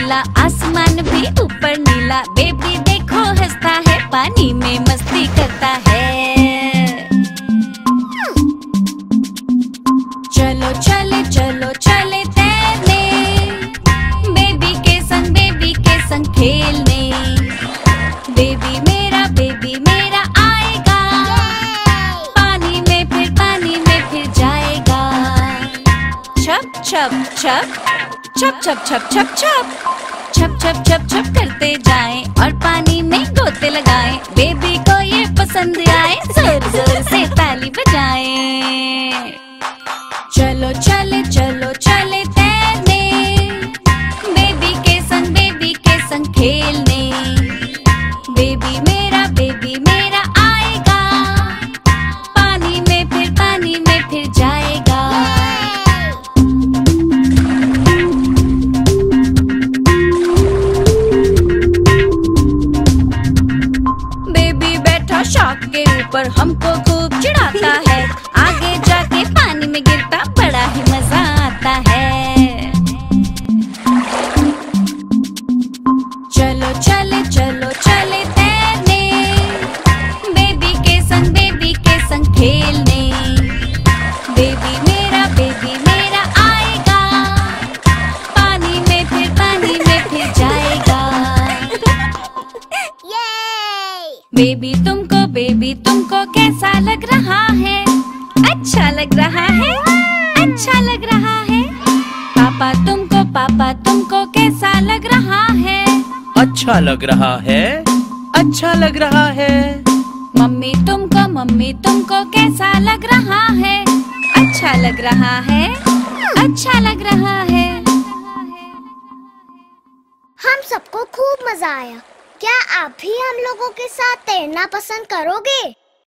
नीला, आसमान भी ऊपर नीला। बेबी देखो हंसता है, पानी में मस्ती करता है। चलो चले चलो चले तैरने, बेबी के संग खेलने। बेबी मेरा आएगा, पानी में फिर जाएगा। छप छप छप छप छप छप छप छप छप छप छप छप करते जाएं और पानी में गोते लगाएं। बेबी को ये पसंद आए, जोर जोर से ताली बजाएं। चलो चले तैरने, बेबी के संग खेलने। बेबी मेरा आएगा, पानी में फिर जाएगा। बेबी बैठा शार्क के ऊपर, हमको खूब चिढ़ाता है। आगे जाके पानी में गिरता, बड़ा ही मजा आता है। चलो चले तैरने, बेबी के संग खेलने। बेबी मेरा आएगा, पानी में फिर जाएगा। बेबी तुमको कैसा लग रहा है? अच्छा लग रहा है, अच्छा लग रहा है। पापा तुमको कैसा लग रहा है? अच्छा लग रहा है, अच्छा लग रहा है। मम्मी तुमको कैसा लग रहा है? अच्छा लग रहा है, अच्छा लग रहा है। हम सबको खूब मजा आया। क्या आप भी हम लोगों के साथ तैरना पसंद करोगे?